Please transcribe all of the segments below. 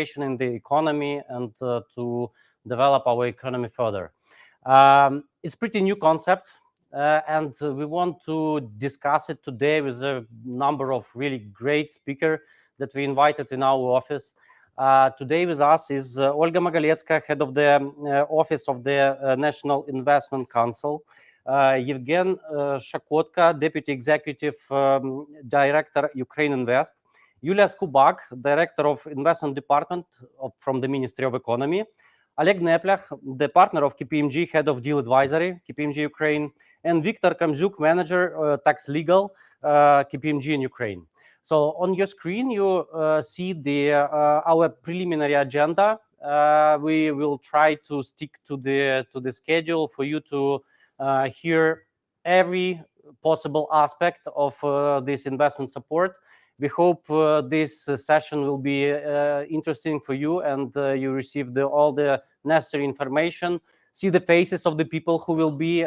in the economy and to develop our economy further. It's pretty new concept, and we want to discuss it today with a number of really great speakers that we invited in our office. Today with us is Olga Magaletsky, head of the Office of the National Investment Council, Yevgen Shakotka, Deputy Executive Director, Ukraine Invest, Jules Kobach, Director of Investment Department from the Ministry of Economy, Oleg Neplach, the partner of KPMG, Head of Deal Advisory, KPMG Ukraine, and Viktor Kamzuk, Manager, Tax Legal, KPMG in Ukraine. So on your screen, you see our preliminary agenda. We will try to stick to the schedule for you to hear every possible aspect of this investment support. We hope this session will be interesting for you, and you receive all the necessary information, see the faces of the people who will be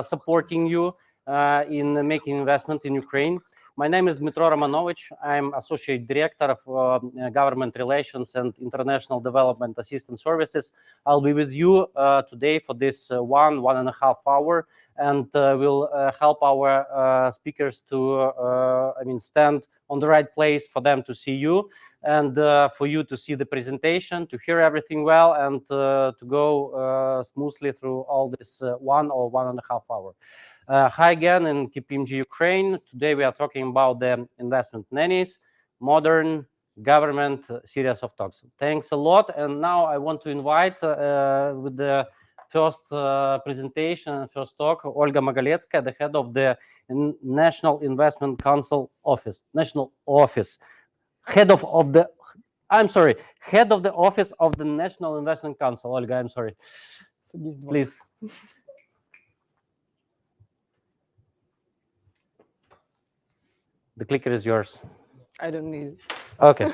supporting you in making investment in Ukraine. My name is Dmitro Romanovich. I'm Associate Director of Government Relations and International Development Assistance Services. I'll be with you today for this 1.5 hour, and will help our speakers to stand on the right place for them to see you, and for you to see the presentation, to hear everything well, and to go smoothly through all this 1 or 1.5 hour. Hi again in KPMG Ukraine. Today we are talking about the investment nannies, modern government series of talks. Thanks a lot. And now I want to invite with the first presentation, first talk, Olga Magaletsky, the head of the National Investment Council Office, National Office, head of the Office of the National Investment Council. Olga, I'm sorry. Please. The clicker is yours. I don't need it. Okay.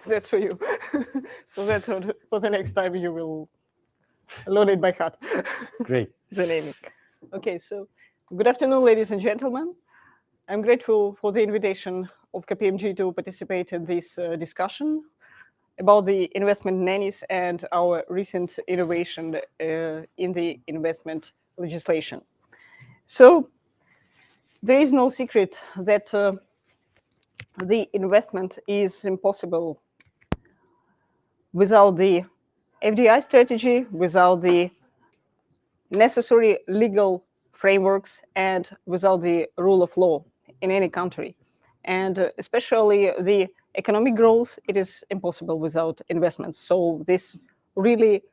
That's for you. So that for the next time you will learn it by heart. Great. The naming. Okay, so good afternoon, ladies and gentlemen. I'm grateful for the invitation of KPMG to participate in this discussion about the investment nannies and our recent innovation in the investment legislation. So there is no secret that the investment is impossible without the FDI strategy, without the necessary legal frameworks, and without the rule of law in any country. And especially the economic growth, it is impossible without investments. So this really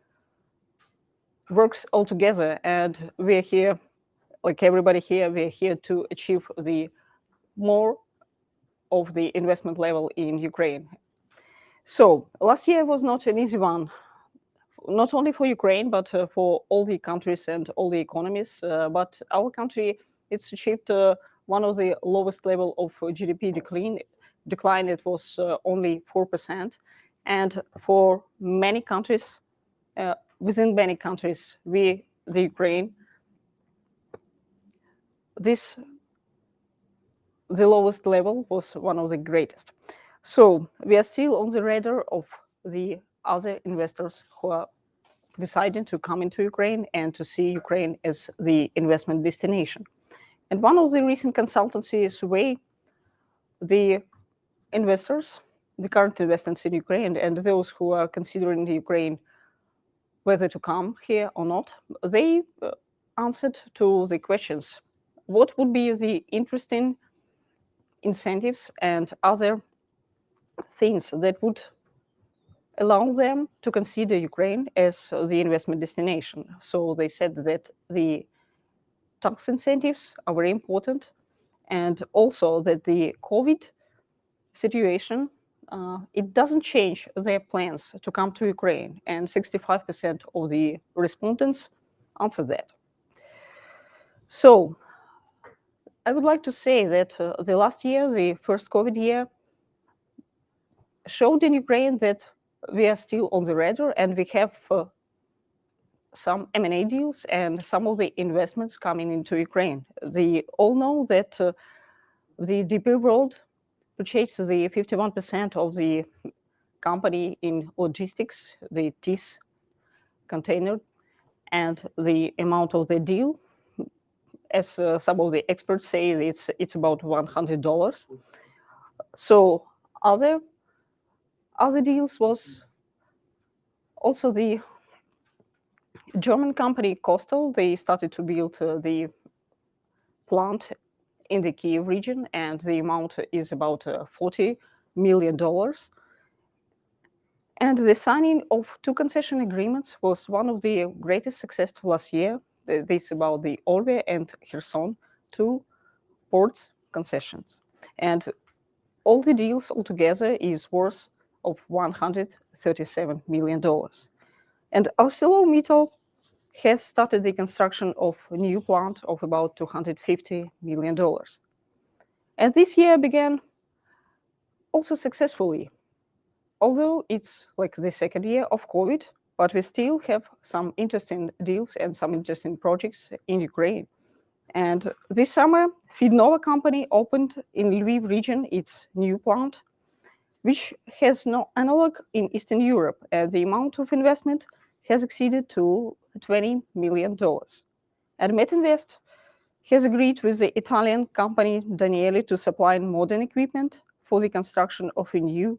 works all together, and we're here, like everybody here, we're here to achieve the more of the investment level in Ukraine. So last year was not an easy one, not only for Ukraine, but for all the countries and all the economies. But our country, it's achieved one of the lowest level of GDP decline. It was only 4%. And for many countries, within many countries, the Ukraine, the lowest level was one of the greatest. So we are still on the radar of the other investors who are deciding to come into Ukraine and to see Ukraine as the investment destination. And one of the recent consultancy survey, the investors, the current investors in Ukraine, and those who are considering Ukraine whether to come here or not, they answered to the questions: what would be the interesting incentives and other things that would allow them to consider Ukraine as the investment destination. So they said that the tax incentives are very important, and also that the COVID situation, it doesn't change their plans to come to Ukraine, and 65% of the respondents answered that. So I would like to say that the last year, the first COVID year, showed in Ukraine that we are still on the radar, and we have some M&A deals and some of the investments coming into Ukraine. They all know that the DP World purchased the 51% of the company in logistics, the TIS container, and the amount of the deal, as some of the experts say, it's about $100. So other deals was also the German company Coastal. They started to build the plant in the Kiev region, and the amount is about $40 million. And the signing of 2 concession agreements was one of the greatest success last year. This about the Orve and Kherson, 2 ports concessions. And all the deals altogether is worth of $137 million. And ArcelorMittal has started the construction of a new plant of about $250 million. And this year began also successfully, although it's like the second year of COVID, but we still have some interesting deals and some interesting projects in Ukraine. And this summer, Fidnova company opened in Lviv region its new plant, which has no analog in Eastern Europe, and the amount of investment has exceeded to $20 million. And Metinvest has agreed with the Italian company Danieli to supply modern equipment for the construction of a new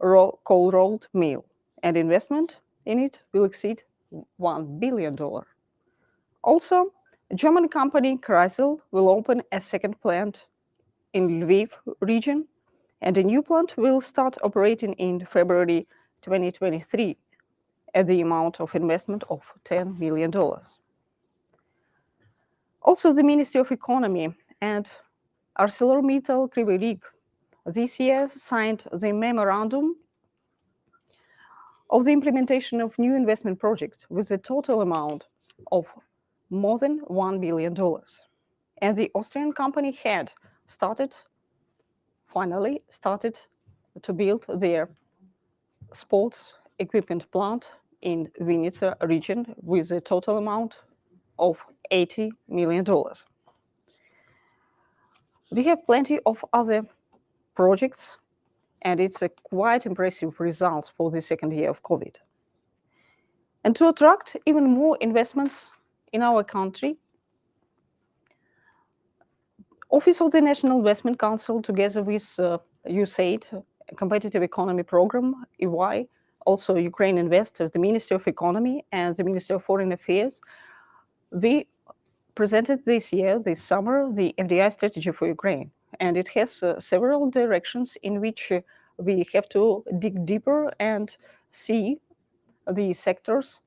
cold-rolled mill, and investment in it will exceed $1 billion. Also, German company Kreisel will open a second plant in Lviv region, and a new plant will start operating in February 2023 at the amount of investment of $10 million. Also, the Ministry of Economy and ArcelorMittal Kryvyi Rih this year signed the memorandum of the implementation of new investment projects with a total amount of more than $1 billion. And the Austrian company had finally started to build their sports equipment plant in Vinnytsia region with a total amount of $80 million. We have plenty of other projects, and it's a quite impressive results for the second year of COVID. And to attract even more investments in our country, Office of the National Investment Council, together with USAID, Competitive Economy Program, EY, also Ukraine Invest, the Ministry of Economy, and the Ministry of Foreign Affairs, we presented this summer, the Fdi Strategy for Ukraine. And it has several directions in which we have to dig deeper and see the sectors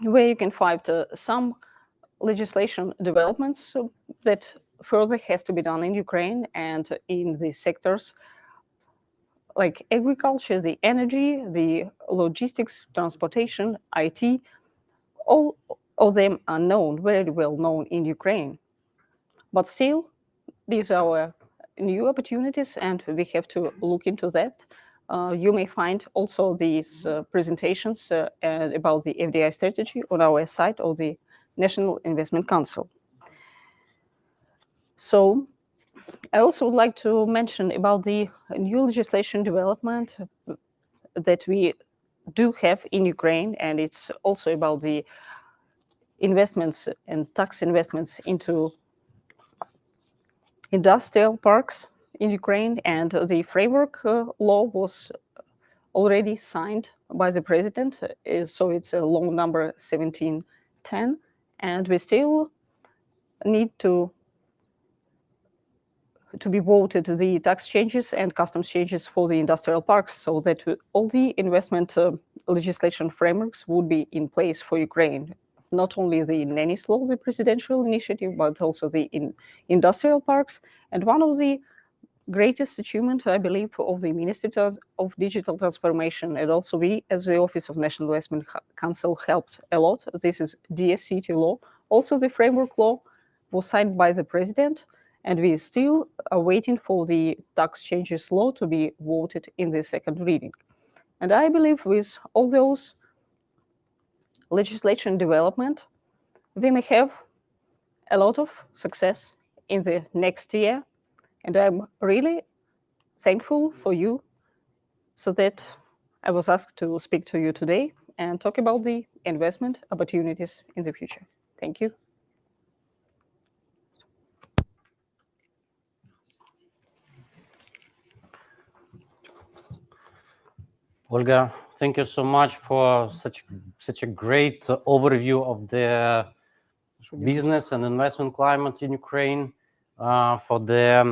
where you can find some legislation developments that further has to be done in Ukraine, and in the sectors like agriculture, the energy, the logistics, transportation, IT. All of them are known, very well known in Ukraine. But still, these are our new opportunities, and we have to look into that. You may find also these presentations about the Fdi strategy on our site of the National Investment Council. So I also would like to mention about the new legislation development that we do have in Ukraine, and it's also about the investments and tax investments into industrial parks in Ukraine. And the framework law was already signed by the president, so it's a law number 1710, and we still need to be voted the tax changes and customs changes for the industrial parks, so that all the investment legislation frameworks would be in place for Ukraine. Not only the Nanny Law, the presidential initiative, but also the industrial parks. And one of the greatest achievements, I believe, of the Ministry of Digital Transformation, and also we, as the Office of National Investment Council, helped a lot. This is DSCT law. Also, the framework law was signed by the president, and we still are waiting for the tax changes law to be voted in the second reading. And I believe with all those legislation development, we may have a lot of success in the next year. And I'm really thankful for you, so that I was asked to speak to you today and talk about the investment opportunities in the future. Thank you. Olga, thank you so much for such a great overview of the business and investment climate in Ukraine, for the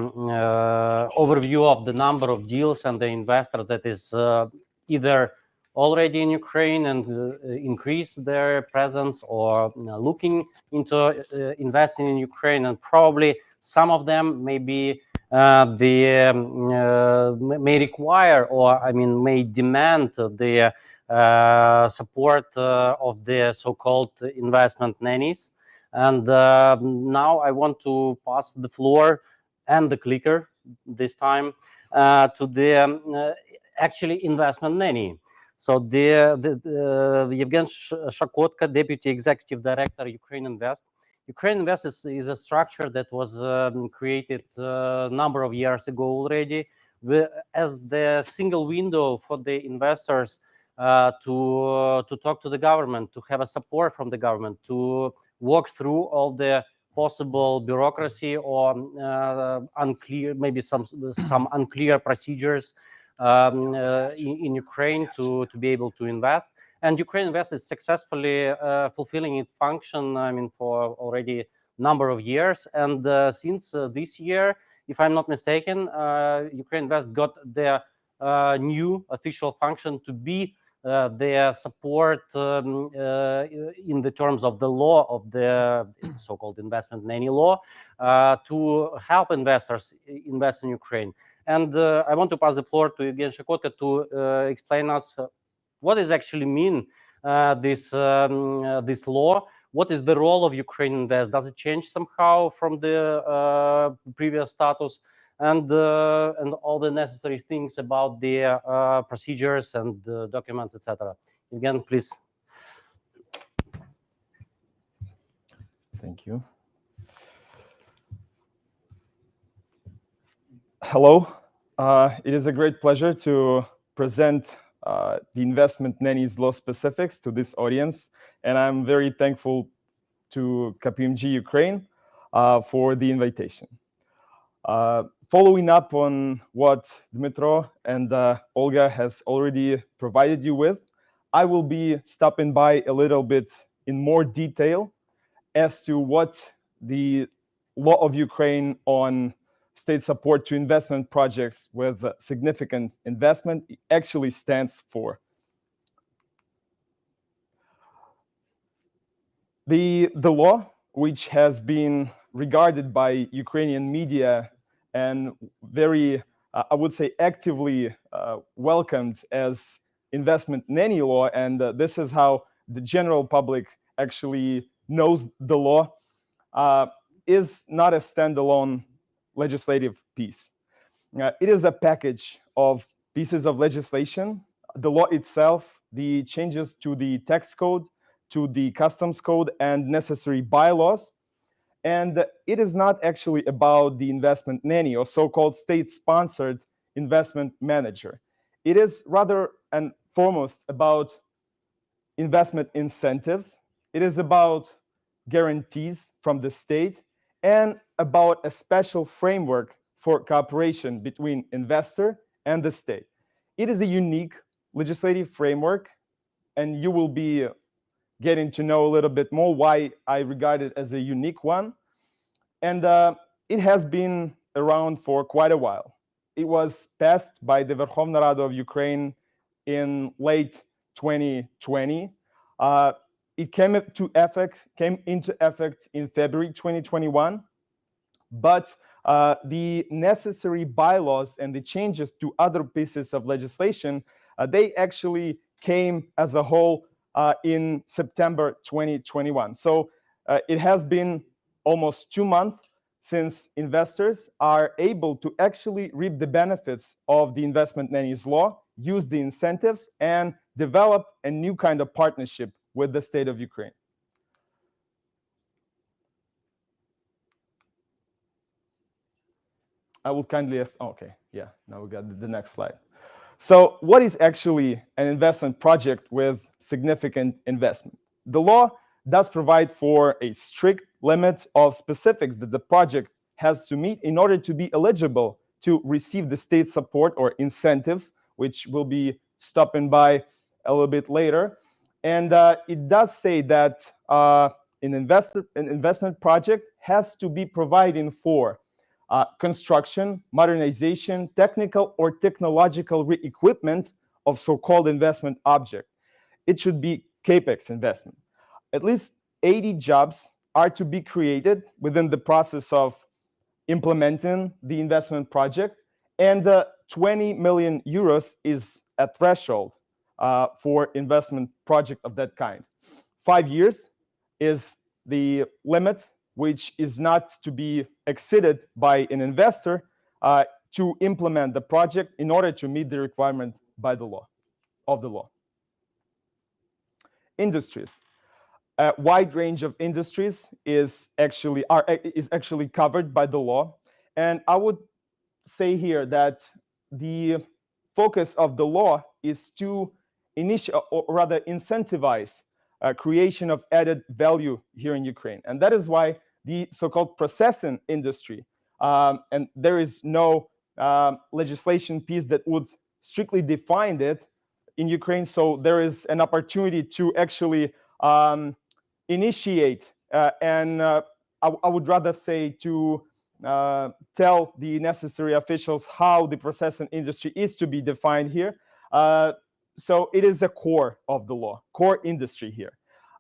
overview of the number of deals and the investor that is either already in Ukraine and increase their presence, or looking into investing in Ukraine, and probably some of them may be may require, or I mean may demand the support of the so-called investment nannies. And now I want to pass the floor and the clicker this time to the actually investment nanny. So the Yevgen Shakotka, Deputy Executive Director, Ukraine Invest. Ukraine Invest is a structure that was created a number of years ago already, as the single window for the investors to talk to the government, to have a support from the government, to walk through all the possible bureaucracy or unclear, maybe some unclear procedures in Ukraine to be able to invest. And Ukraine Invest is successfully fulfilling its function, I mean, for already number of years. And since this year, if I'm not mistaken, Ukraine Invest got their new official function to be their support in the terms of the law, of the so-called investment nanny law, to help investors invest in Ukraine. And I want to pass the floor to Evgen Shakotka to explain us what does actually mean this law. What is the role of Ukraine Invest? Does it change somehow from the previous status? And all the necessary things about the procedures and documents, etc. Again, please. Thank you. Hello. It is a great pleasure to present the investment nannies law specifics to this audience, and I'm very thankful to KPMG Ukraine for the invitation. Following up on what Dmytro and Olga has already provided you with, I will be stopping by a little bit in more detail as to what the law of Ukraine on state support to investment projects with significant investment actually stands for. The law, which has been regarded by Ukrainian media and very, I would say, actively welcomed as investment nanny law, and this is how the general public actually knows the law, is not a standalone legislative piece. It is a package of pieces of legislation, the law itself, the changes to the tax code, to the customs code, and necessary bylaws. And it is not actually about the investment nanny or so-called state-sponsored investment manager. It is rather and foremost about investment incentives. It is about guarantees from the state and about a special framework for cooperation between investor and the state. It is a unique legislative framework, and you will be getting to know a little bit more why I regard it as a unique one. And it has been around for quite a while. It was passed by the Verkhovna Rada of Ukraine in late 2020. It came into effect in February 2021, but the necessary bylaws and the changes to other pieces of legislation, they actually came as a whole in September 2021. So it has been almost 2 months since investors are able to actually reap the benefits of the investment nannies law, use the incentives, and develop a new kind of partnership with the state of Ukraine. I will kindly ask, okay, yeah, now we got the next slide. So what is actually an investment project with significant investment? The law does provide for a strict limit of specifics that the project has to meet in order to be eligible to receive the state support or incentives, which we'll be stopping by a little bit later. And it does say that an investment project has to be providing for construction, modernization, technical or technological re-equipment of so-called investment object. It should be CAPEX investment. At least 80 jobs are to be created within the process of implementing the investment project, and 20 million euros is a threshold for investment project of that kind. 5 years is the limit, which is not to be exceeded by an investor to implement the project in order to meet the requirement by the law, of the law. Industries. A wide range of industries is actually covered by the law, and I would say here that the focus of the law is to initiate, or rather incentivize, creation of added value here in Ukraine, and that is why the so-called processing industry, and there is no legislation piece that would strictly define it in Ukraine, so there is an opportunity to actually initiate and I would rather say to tell the necessary officials how the processing industry is to be defined here. So it is a core of the law, core industry here.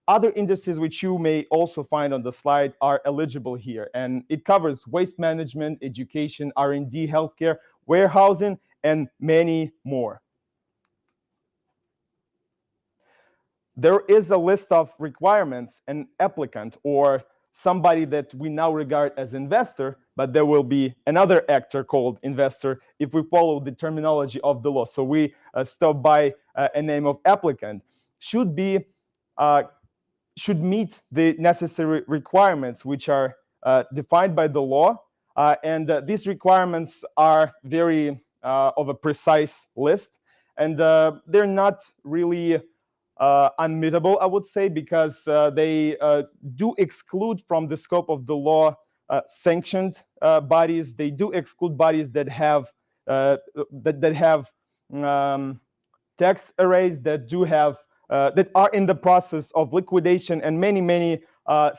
Other industries which you may also find on the slide are eligible here, and it covers waste management, education, R&D, healthcare, warehousing, and many more. There is a list of requirements, an applicant or somebody that we now regard as investor, but there will be another actor called investor if we follow the terminology of the law. So we stop by a name of applicant, should meet the necessary requirements which are defined by the law, and these requirements are very of a precise list, and they're not really unmeetable, I would say, because they do exclude from the scope of the law sanctioned bodies. They do exclude bodies that have tax arrays, that are in the process of liquidation, and many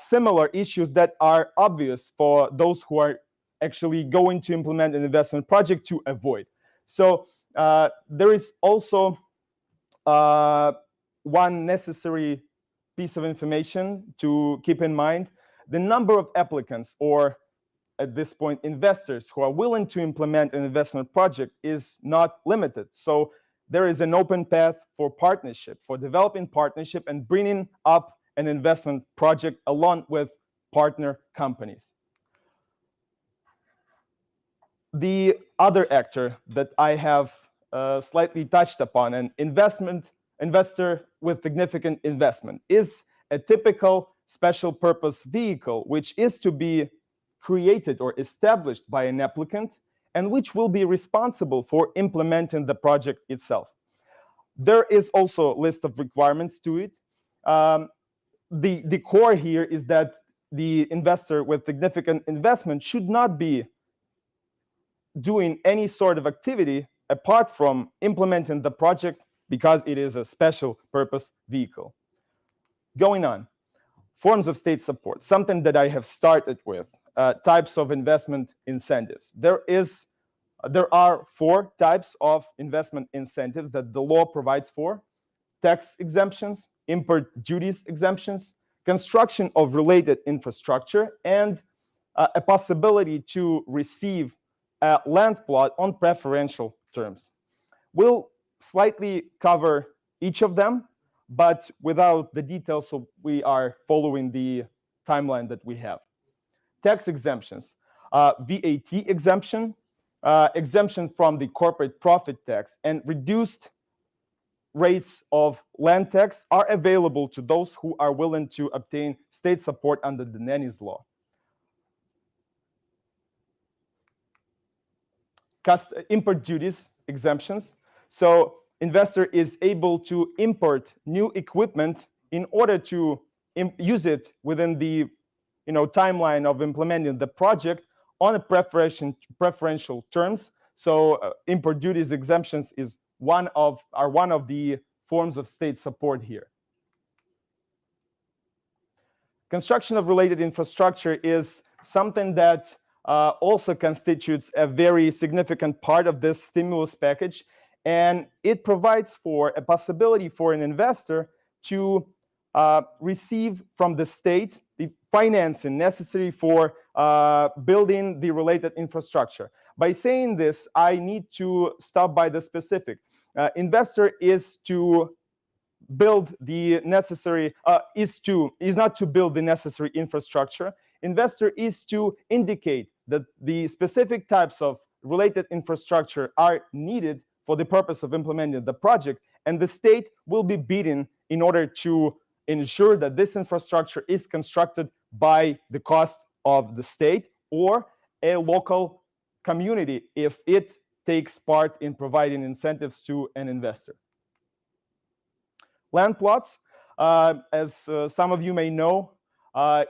similar issues that are obvious for those who are actually going to implement an investment project to avoid. So there is also one necessary piece of information to keep in mind. The number of applicants, or at this point investors, who are willing to implement an investment project is not limited. So there is an open path for partnership, for developing partnership and bringing up an investment project along with partner companies. The other actor that I have slightly touched upon, an investor with significant investment, is a typical special purpose vehicle which is to be created or established by an applicant and which will be responsible for implementing the project itself. There is also a list of requirements to it. The core here is that the investor with significant investment should not be doing any sort of activity apart from implementing the project, because it is a special purpose vehicle. Going on, forms of state support, something that I have started with, types of investment incentives. There are 4 types of investment incentives that the law provides for: tax exemptions, import duties exemptions, construction of related infrastructure, and a possibility to receive a land plot on preferential terms. We'll slightly cover each of them, but without the details, so we are following the timeline that we have. Tax exemptions, VAT exemption, exemption from the corporate profit tax, and reduced rates of land tax are available to those who are willing to obtain state support under the Nanny Law. Import duties exemptions. So investor is able to import new equipment in order to use it within the timeline of implementing the project on a preferential terms. So import duties exemptions is one of the forms of state support here. Construction of related infrastructure is something that also constitutes a very significant part of this stimulus package, and it provides for a possibility for an investor to receive from the state the financing necessary for building the related infrastructure. By saying this, I need to stop by the specific. Investor is to build the necessary is not to build the necessary infrastructure. Investor is to indicate that the specific types of related infrastructure are needed for the purpose of implementing the project, and the state will be bidding in order to ensure that this infrastructure is constructed by the cost of the state or a local community if it takes part in providing incentives to an investor. Land plots, as some of you may know,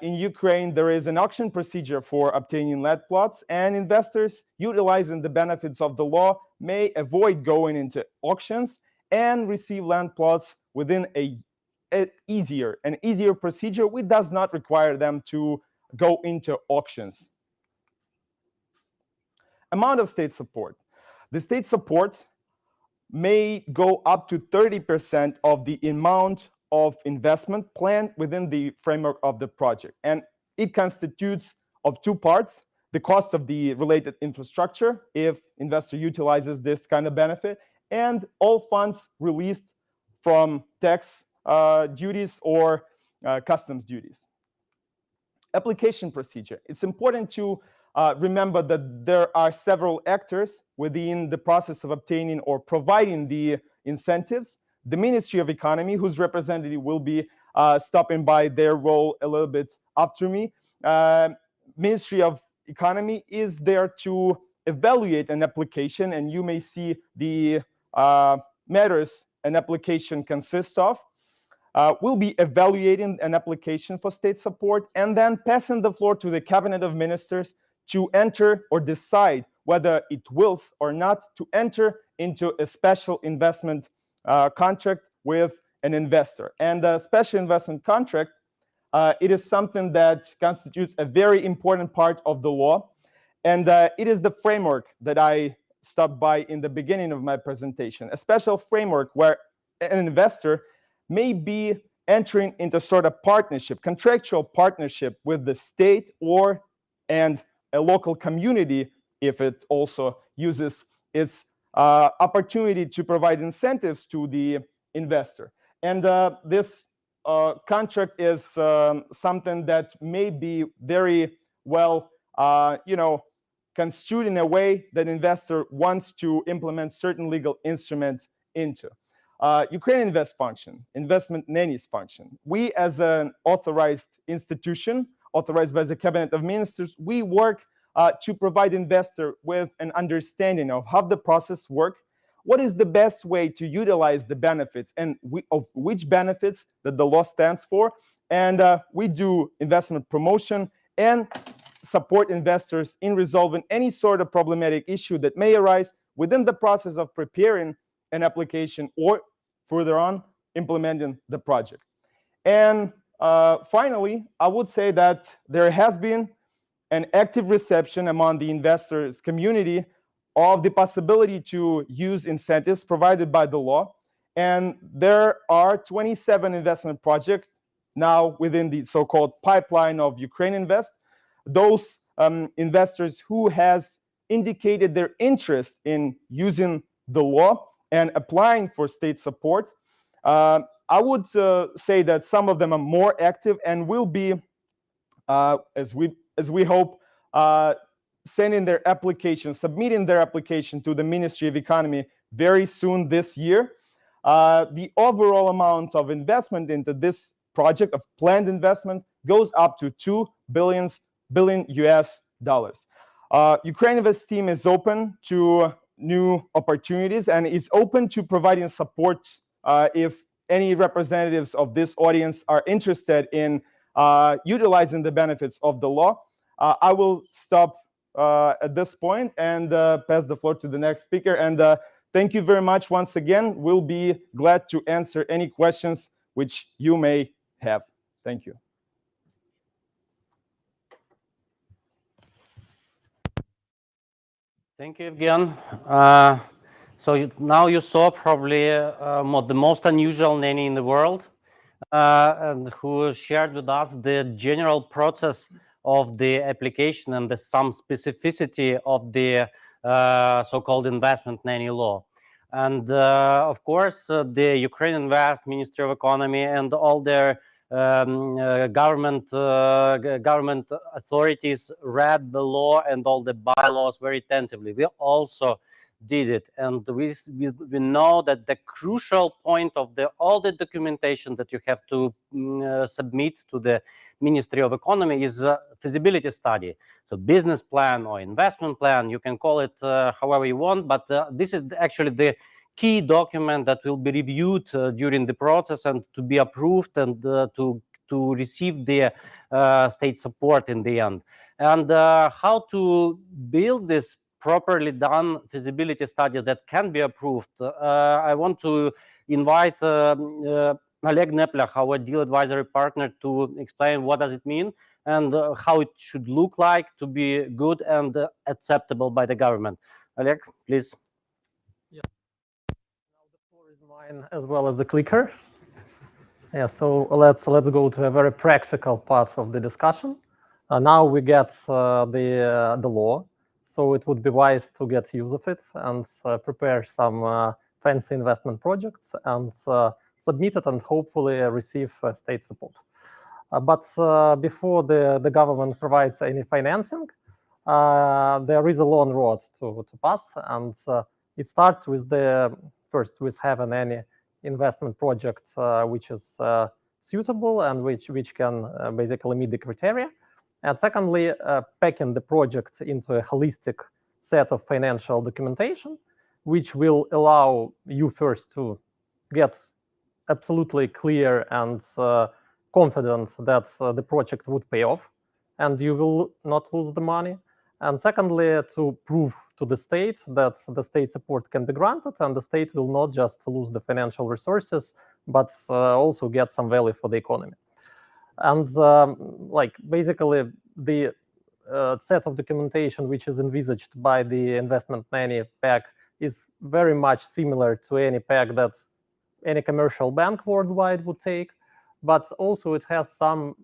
in Ukraine, there is an auction procedure for obtaining land plots, and investors utilizing the benefits of the law may avoid going into auctions and receive land plots within an easier procedure, which does not require them to go into auctions. Amount of state support. The state support may go up to 30% of the amount of investment planned within the framework of the project. And it constitutes of two parts: the cost of the related infrastructure, if investor utilizes this kind of benefit, and all funds released from tax duties or customs duties. Application procedure. It's important to remember that there are several actors within the process of obtaining or providing the incentives. The Ministry of Economy, whose representative will be stopping by their role a little bit after me. Ministry of Economy is there to evaluate an application, and you may see the matters an application consists of. We'll be evaluating an application for state support and then passing the floor to the Cabinet of Ministers to enter or decide whether it wills or not to enter into a special investment contract with an investor. And a special investment contract, it is something that constitutes a very important part of the law. And it is the framework that I stopped by in the beginning of my presentation, a special framework where an investor may be entering into sort of partnership, contractual partnership with the state and a local community if it also uses its opportunity to provide incentives to the investor. And this contract is something that may be very well, construed in a way that investor wants to implement certain legal instruments into. Ukrainian Invest function, investment nannies function. We, as an authorized institution, authorized by the Cabinet of Ministers, we work to provide investor with an understanding of how the process works, what is the best way to utilize the benefits, and of which benefits that the law stands for. And we do investment promotion and support investors in resolving any sort of problematic issue that may arise within the process of preparing an application or further on implementing the project. And finally, I would say that there has been an active reception among the investors community of the possibility to use incentives provided by the law. And there are 27 investment projects now within the so-called pipeline of Ukraine Invest. Those investors who has indicated their interest in using the law and applying for state support, I would say that some of them are more active and will be, as we hope, submitting their application to the Ministry of Economy very soon this year. The overall amount of investment into this project of planned investment goes up to $2 billion US. Ukraine Invest team is open to new opportunities and is open to providing support if any representatives of this audience are interested in utilizing the benefits of the law. I will stop at this point and pass the floor to the next speaker. And thank you very much once again. We'll be glad to answer any questions which you may have. Thank you. Thank you, Evgen. So now you saw probably the most unusual nanny in the world, and who shared with us the general process of the application and some specificity of the so-called investment nanny law. And of course, the Ukrainian vast Ministry of Economy and all their government authorities read the law and all the bylaws very attentively. We also did it, and we know that the crucial point of all the documentation that you have to submit to the Ministry of Economy is a feasibility study. So business plan or investment plan, you can call it however you want, but this is actually the key document that will be reviewed during the process and to be approved and to receive the state support in the end. And how to build this properly done feasibility study that can be approved. I want to invite Oleg Neplach, our deal advisory partner, to explain what does it mean and how it should look like to be good and acceptable by the government. Oleg, please. Yeah. Now the floor is mine as well as the clicker. Yeah, so let's go to a very practical part of the discussion. Now we get the law. So it would be wise to get use of it and prepare some fancy investment projects and submit it and hopefully receive state support. But before the government provides any financing, there is a long road to pass, and it starts with first with having any investment project which is suitable and which can basically meet the criteria. And secondly, packing the project into a holistic set of financial documentation, which will allow you first to get absolutely clear and confident that the project would pay off and you will not lose the money. And secondly, to prove to the state that the state support can be granted and the state will not just lose the financial resources, but also get some value for the economy. And basically the set of documentation which is envisaged by the investment nanny pack is very much similar to any pack that any commercial bank worldwide would take, but also it has some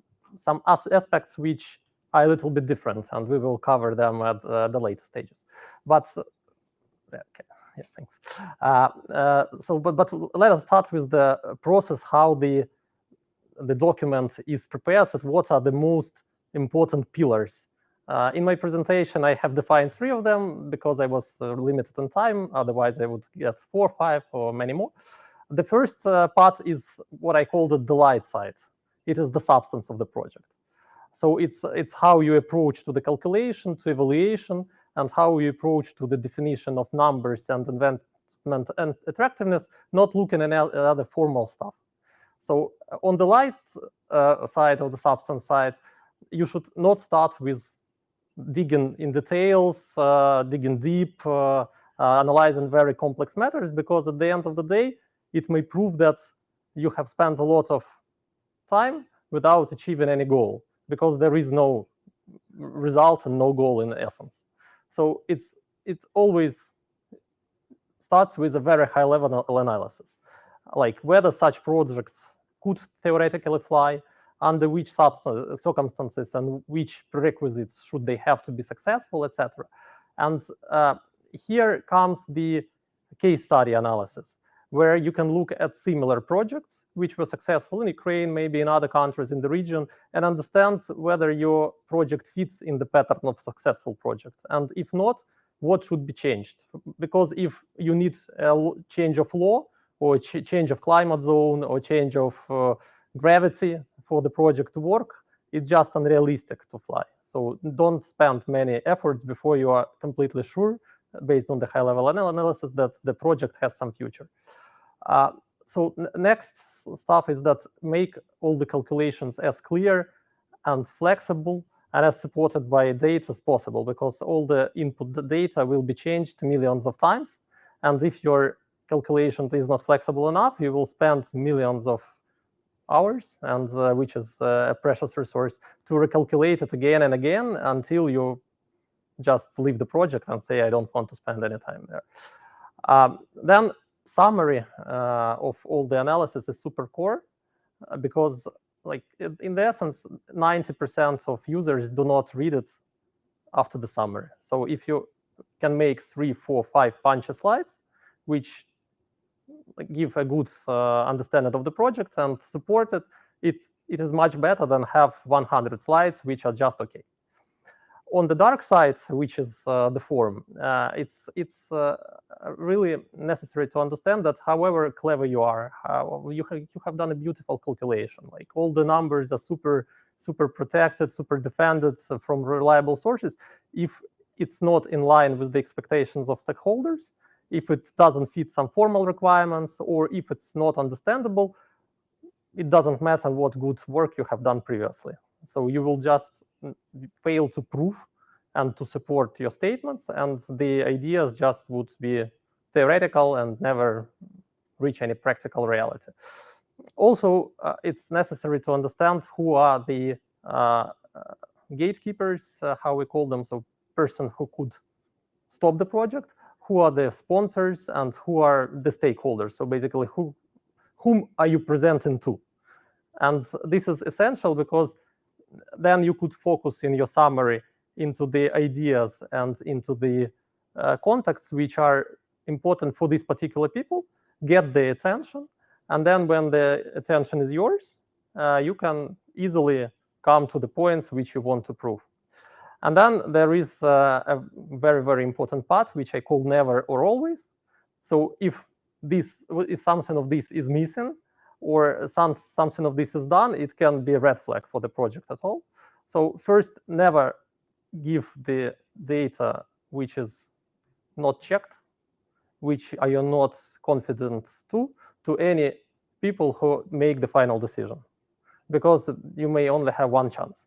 aspects which are a little bit different, and we will cover them at the later stages. But okay, yeah, thanks. But let us start with the process, how the document is prepared, and what are the most important pillars. In my presentation, I have defined 3 of them because I was limited in time. Otherwise, I would get 4, 5, or many more. The first part is what I call the light side. It is the substance of the project. So it's how you approach to the calculation, to evaluation, and how you approach to the definition of numbers and investment and attractiveness, not looking at other formal stuff. So on the light side or the substance side, you should not start with digging in details, digging deep, analyzing very complex matters, because at the end of the day, it may prove that you have spent a lot of time without achieving any goal, because there is no result and no goal in essence. So it always starts with a very high-level analysis, like whether such projects could theoretically fly, under which circumstances and which prerequisites should they have to be successful, etc. And here comes the case study analysis, where you can look at similar projects which were successful in Ukraine, maybe in other countries in the region, and understand whether your project fits in the pattern of successful projects. And if not, what should be changed? Because if you need a change of law, or change of climate zone, or change of gravity for the project to work, it's just unrealistic to fly. So don't spend many efforts before you are completely sure based on the high-level analysis that the project has some future. So next stuff is that make all the calculations as clear and flexible and as supported by data as possible, because all the input data will be changed millions of times. And if your calculations is not flexible enough, you will spend millions of hours, and which is a precious resource, to recalculate it again and again until you just leave the project and say, I don't want to spend any time there. Then summary of all the analysis is super core, because like in the essence, 90% of users do not read it after the summary. So if you can make 3, 4, 5 punchy slides, which give a good understanding of the project and support it, it is much better than have 100 slides which are just okay. On the dark side, which is the form, it's really necessary to understand that however clever you are, you have done a beautiful calculation. Like all the numbers are super protected, super defended from reliable sources. If it's not in line with the expectations of stakeholders, if it doesn't fit some formal requirements, or if it's not understandable, it doesn't matter what good work you have done previously. So you will just fail to prove and to support your statements, and the ideas just would be theoretical and never reach any practical reality. Also, it's necessary to understand who are the gatekeepers, how we call them, so person who could stop the project, who are the sponsors, and who are the stakeholders. So basically, whom are you presenting to? And this is essential because then you could focus in your summary into the ideas and into the contacts which are important for these particular people, get the attention, and then when the attention is yours, you can easily come to the points which you want to prove. And then there is a very, very important part, which I call never or always. So if something of this is missing, or something of this is done, it can be a red flag for the project at all. So first, never give the data which is not checked, which are you not confident to any people who make the final decision, because you may only have one chance.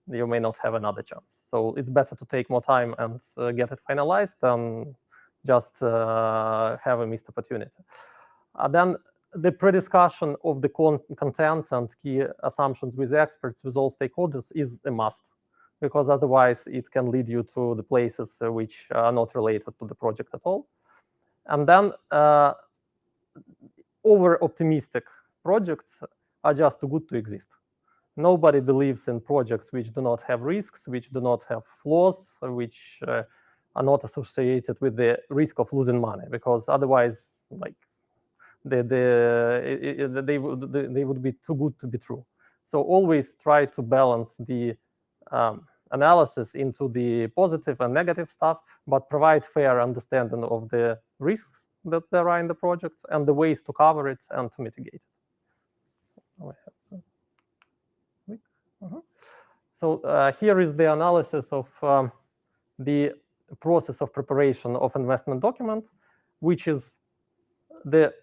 You may not have another chance. So it's better to take more time and get it finalized than just have a missed opportunity. Then the pre-discussion of the content and key assumptions with experts, with all stakeholders, is a must, because otherwise it can lead you to the places which are not related to the project at all. And then over-optimistic projects are just too good to exist. Nobody believes in projects which do not have risks, which do not have flaws, which are not associated with the risk of losing money, because otherwise, like, they would be too good to be true. So always try to balance the analysis into the positive and negative stuff, but provide fair understanding of the risks that there are in the project and the ways to cover it and to mitigate it. So here is the analysis of the process of preparation of investment document, which is the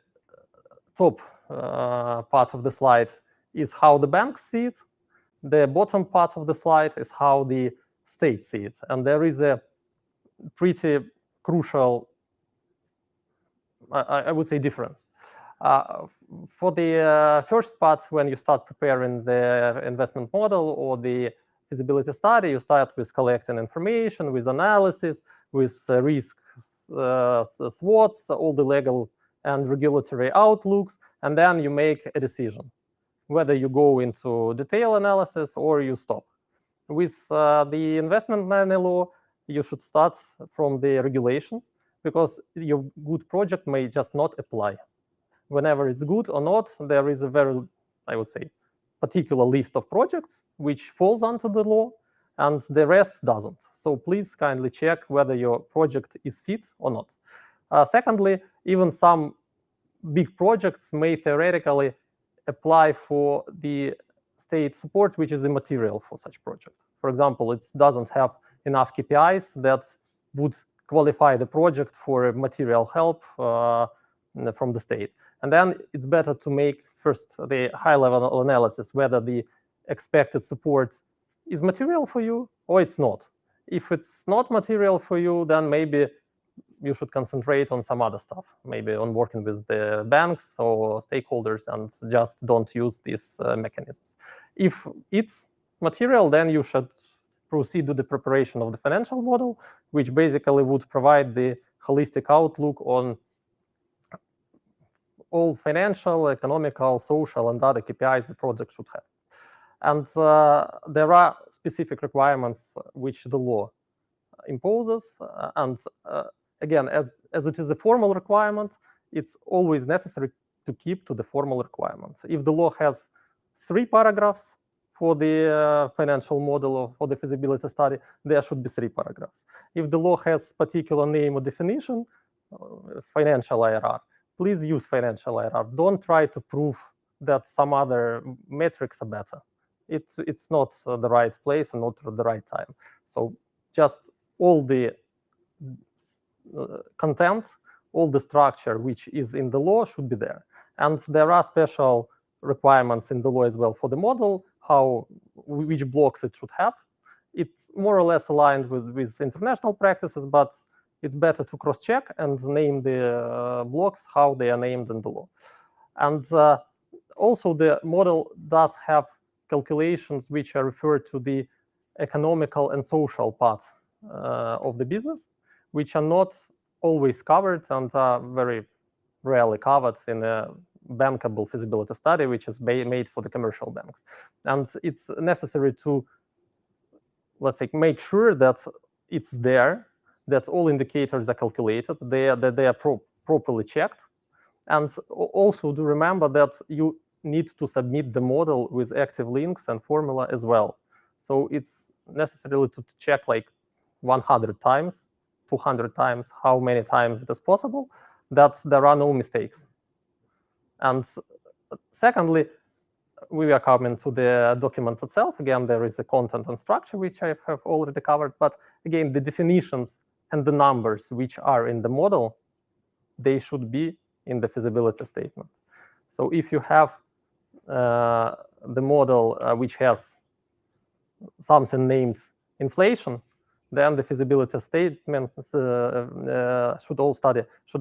top part of the slide is how the banks see it. The bottom part of the slide is how the state see it. And there is a pretty crucial, I would say, difference. For the first part, when you start preparing the investment model or the feasibility study, you start with collecting information, with analysis, with risk SWOTs, all the legal and regulatory outlooks, and then you make a decision, whether you go into detail analysis or you stop. With the investment Nanny Law, you should start from the regulations, because your good project may just not apply. Whenever it's good or not, there is a very, I would say, particular list of projects which falls under the law, and the rest doesn't. So please kindly check whether your project is fit or not. Secondly, even some big projects may theoretically apply for the state support, which is immaterial for such project. For example, it doesn't have enough KPIs that would qualify the project for material help from the state. And then it's better to make first the high-level analysis whether the expected support is material for you or it's not. If it's not material for you, then maybe you should concentrate on some other stuff, maybe on working with the banks or stakeholders, and just don't use these mechanisms. If it's material, then you should proceed to the preparation of the financial model, which basically would provide the holistic outlook on all financial, economical, social, and other KPIs the project should have. And there are specific requirements which the law imposes. And again, as it is a formal requirement, it's always necessary to keep to the formal requirements. If the law has 3 paragraphs for the financial model or for the feasibility study, there should be 3 paragraphs. If the law has particular name or definition, financial IRR, please use financial IRR. Don't try to prove that some other metrics are better. It's not the right place and not the right time. So just all the content, all the structure which is in the law should be there. And there are special requirements in the law as well for the model, which blocks it should have. It's more or less aligned with international practices, but it's better to cross-check and name the blocks how they are named in the law. And also the model does have calculations which are referred to the economical and social part of the business, which are not always covered and are very rarely covered in a bankable feasibility study, which is made for the commercial banks. And it's necessary to, let's say, make sure that it's there, that all indicators are calculated, that they are properly checked. And also do remember that you need to submit the model with active links and formula as well. So it's necessary to check like 100 times, 200 times, how many times it is possible, that there are no mistakes. And secondly, we are coming to the document itself. Again, there is a content and structure, which I have already covered. But again, the definitions and the numbers which are in the model, they should be in the feasibility statement. So if you have the model which has something named inflation, then the feasibility statement should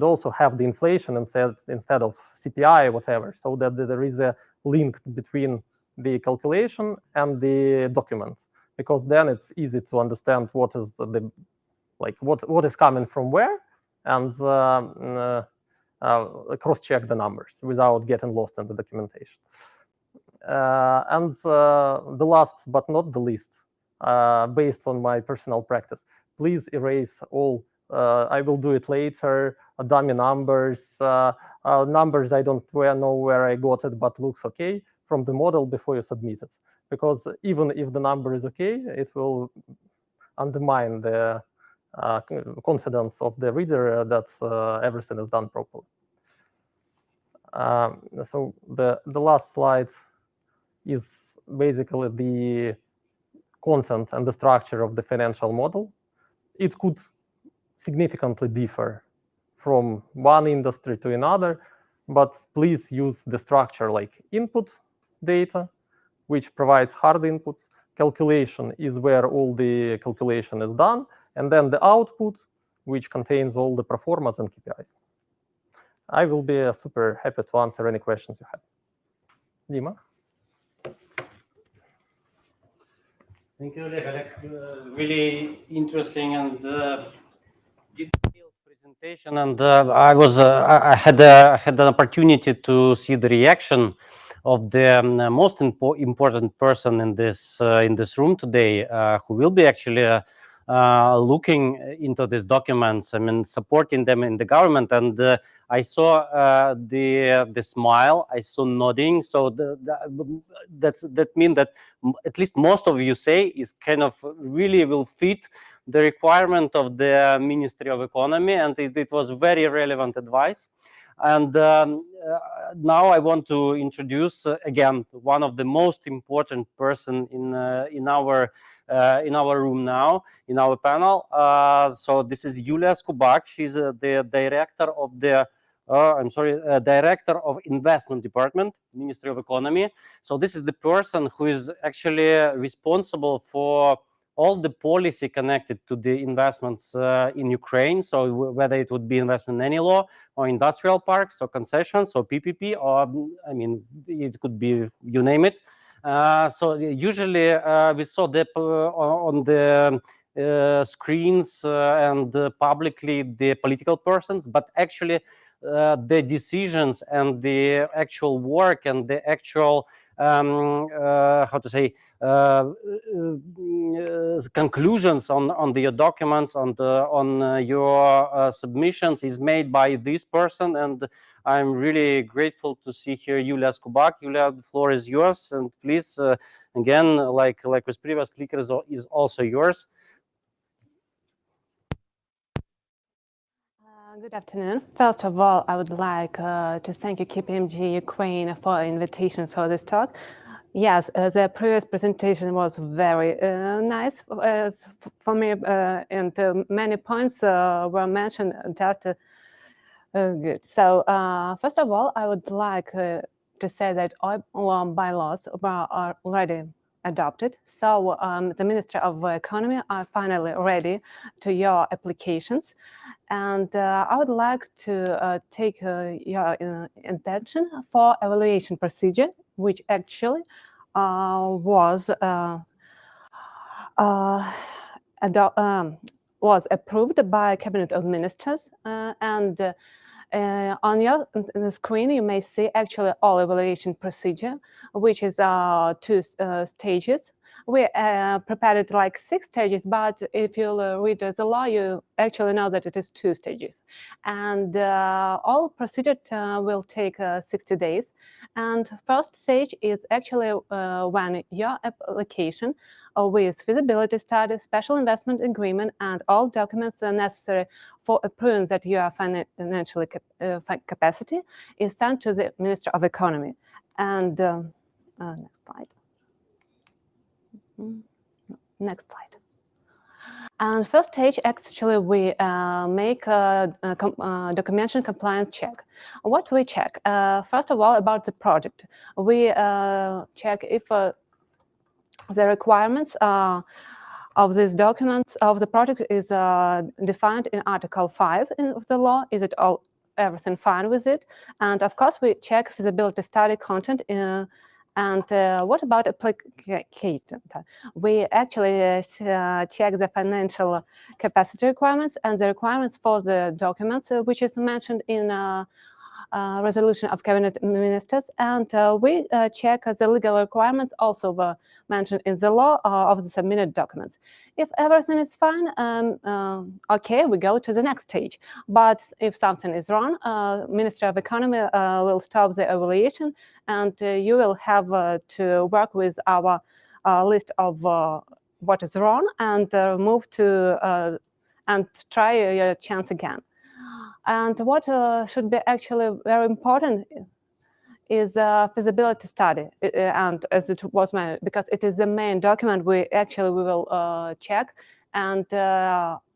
also have the inflation instead of CPI or whatever, so that there is a link between the calculation and the document, because then it's easy to understand what is what is coming from where, and cross-check the numbers without getting lost in the documentation. And the last but not the least, based on my personal practice, please erase all, I will do it later, dummy numbers, numbers I don't know where I got it, but looks okay, from the model before you submit it. Because even if the number is okay, it will undermine the confidence of the reader that everything is done properly. So the last slide is basically the content and the structure of the financial model. It could significantly differ from one industry to another, but please use the structure like input data, which provides hard inputs. Calculation is where all the calculation is done, and then the output, which contains all the performance and KPIs. I will be super happy to answer any questions you have. Dima? Thank you, Oleg. Really interesting and detailed presentation. And I had an opportunity to see the reaction of the most important person in this room today, who will be actually looking into these documents. I mean, supporting them in the government. And I saw the smile. I saw nodding. So that means that at least most of you say is kind of really will fit the requirement of the Ministry of Economy, and it was very relevant advice. And now I want to introduce again one of the most important person in our in our room now, in our panel. So this is Jules Kobach. She's the director of the Director of Investment Department, Ministry of Economy. So this is the person who is actually responsible for all the policy connected to the investments in Ukraine. So whether it would be investment Nanny Law or industrial parks or concessions or PPP, or I mean, it could be, you name it. So usually we saw that on the screens and publicly the political persons, but actually the decisions and the actual work and the actual how to say conclusions on your documents, on your submissions is made by this person, and I'm really grateful to see here Jules Kobach. Julia, the floor is yours, and please, again, like with previous speakers, is also yours. Good afternoon. First of all, I would like to thank you, KPMG Ukraine, for the invitation for this talk. Yes, the previous presentation was very nice for me, and many points were mentioned just good. So first of all, I would like to say that all bylaws are already adopted. So the Ministry of Economy are finally ready to your applications. And I would like to take your attention for evaluation procedure, which actually was approved by Cabinet of Ministers. And on your screen, you may see actually all evaluation procedure, which is 2 stages. We prepared it like 6 stages, but if you read the law, you actually know that it is 2 stages. And all procedure will take 60 days. And first stage is actually when your application with feasibility study, special investment agreement, and all documents necessary for approving that you are financially capacity is sent to the Minister of Economy. And next slide. Next slide. And first stage, actually, we make a documentation compliance check. What we check? First of all, about the project. We check if the requirements of these documents of the project is defined in Article 5 of the law. Is it everything fine with it? And of course, we check feasibility study content. And what about applicant? We actually check the financial capacity requirements and the requirements for the documents, which is mentioned in resolution of Cabinet Ministers. And we check the legal requirements also mentioned in the law of the submitted documents. If everything is fine, okay, we go to the next stage. But if something is wrong, Ministry of Economy will stop the evaluation, and you will have to work with our list of what is wrong and move to and try your chance again. And what should be actually very important is feasibility study, and as it was mentioned, because it is the main document we will check. And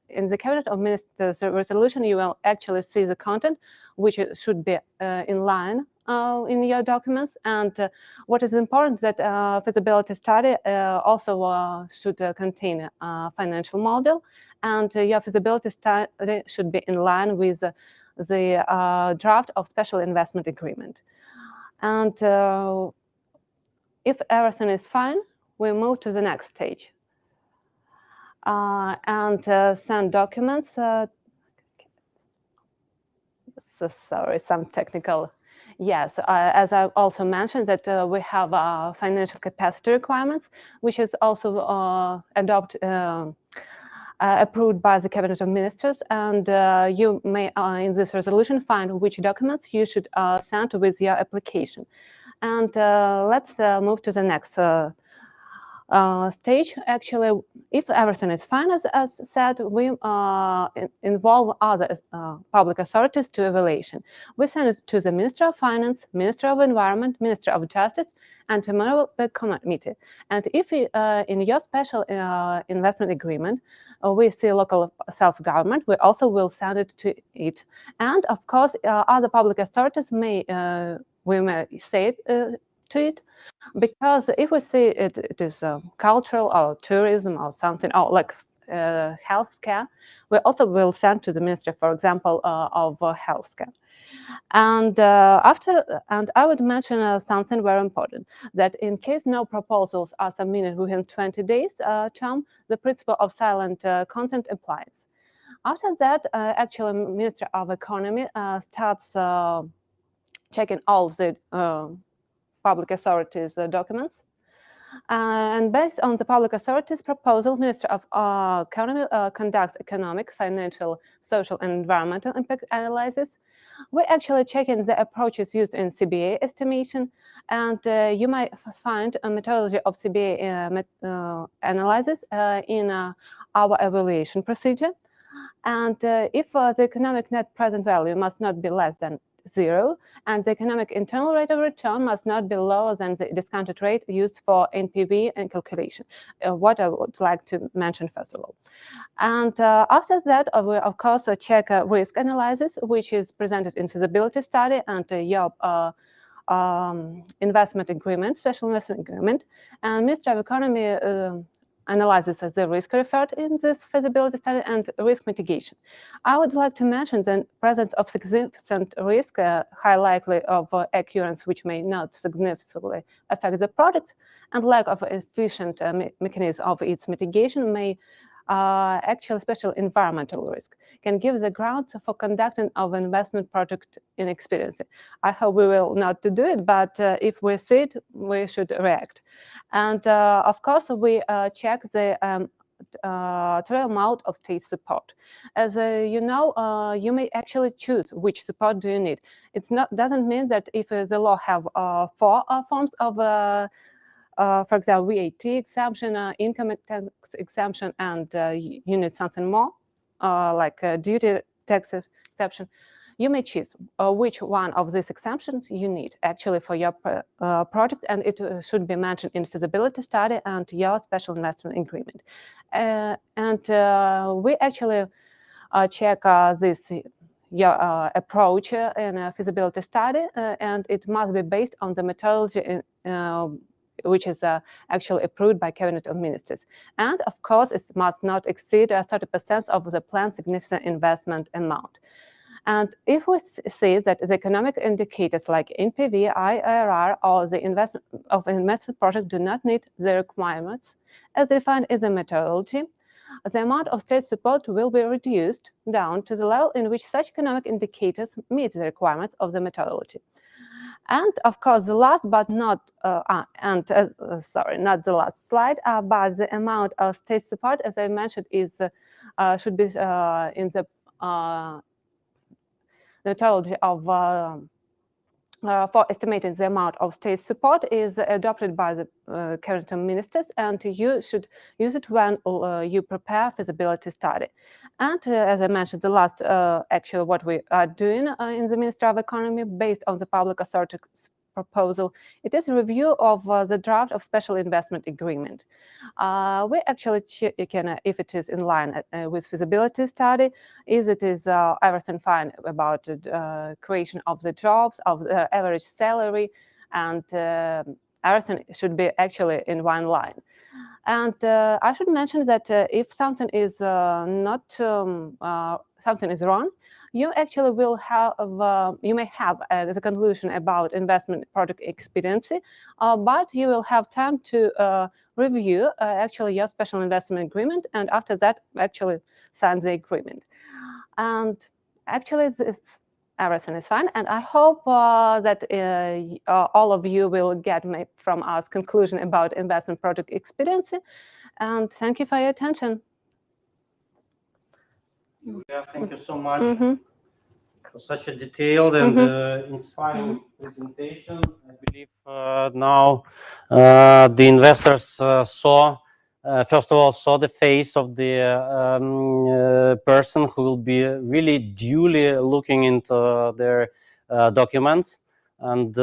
in the Cabinet of Ministers resolution, you will actually see the content, which should be in line in your documents. And what is important that feasibility study also should contain a financial model, and your feasibility study should be in line with the draft of special investment agreement. And if everything is fine, we move to the next stage and send documents. Sorry, some technical. Yes, as I also mentioned that we have financial capacity requirements, which is also approved by the Cabinet of Ministers, and you may in this resolution find which documents you should send with your application. And let's move to the next stage, actually, if everything is fine, as said, we involve other public authorities to evaluation. We send it to the Minister of Finance, Minister of Environment, Minister of Justice, and to the committee. And if in your special investment agreement, we see local self-government, we also will send it to it. And of course, other public authorities may say it to it, because if we see it is cultural or tourism or something, or like healthcare, we also will send to the minister, for example, of healthcare. And I would mention something very important, that in case no proposals are submitted within 20 days term, the principle of silent consent applies. After that, actually, Minister of Economy starts checking all the public authorities' documents. And based on the public authorities' proposal, Minister of Economy conducts economic, financial, social, and environmental impact analysis. We're actually checking the approaches used in CBA estimation, and you might find a methodology of CBA analysis in our evaluation procedure. And if the economic net present value must not be less than 0, and the economic internal rate of return must not be lower than the discounted rate used for NPV and calculation, what I would like to mention first of all. And after that, we of course check risk analysis, which is presented in feasibility study and your investment agreement, special investment agreement. And Minister of Economy analyzes the risk referred in this feasibility study and risk mitigation. I would like to mention the presence of significant risk, high likelihood of occurrence which may not significantly affect the product, and lack of efficient mechanism of its mitigation may actually special environmental risk can give the grounds for conducting of investment project inexperience. I hope we will not do it, but if we see it, we should react. And of course, we check the total amount of state support. As you know, you may actually choose which support do you need. It's not doesn't mean that if the law have 4 forms of for example, VAT exemption, income tax exemption, and you need something more, like duty tax exception, you may choose which one of these exemptions you need actually for your project, and it should be mentioned in feasibility study and your special investment agreement. And we actually check this your approach in a feasibility study, and it must be based on the methodology which is actually approved by Cabinet of Ministers. And of course, it must not exceed 30% of the planned significant investment amount. And if we see that the economic indicators like NPV, IRR, or the investment project do not meet the requirements as defined in the methodology, the amount of state support will be reduced down to the level in which such economic indicators meet the requirements of the methodology. And of course, the last but not, not the last slide, but the amount of state support, as I mentioned, is should be in the methodology of for estimating the amount of state support is adopted by the Cabinet of Ministers, and you should use it when you prepare feasibility study. And as I mentioned, the last actually what we are doing in the Ministry of Economy based on the public authority's proposal, it is a review of the draft of special investment agreement. We actually can, if it is in line with feasibility study, is everything fine about creation of the jobs, of the average salary, and everything should be actually in one line. And I should mention that if something is something is wrong, you actually will have you may have the conclusion about investment project expediency, but you will have time to review actually your special investment agreement, and after that actually sign the agreement. And actually everything is fine, and I hope that all of you will get from us conclusion about investment project expediency, and thank you for your attention. Yeah, thank you so much. for such a detailed and inspiring presentation. I believe now the investors saw, first of all, saw the face of the person who will be really duly looking into their documents, and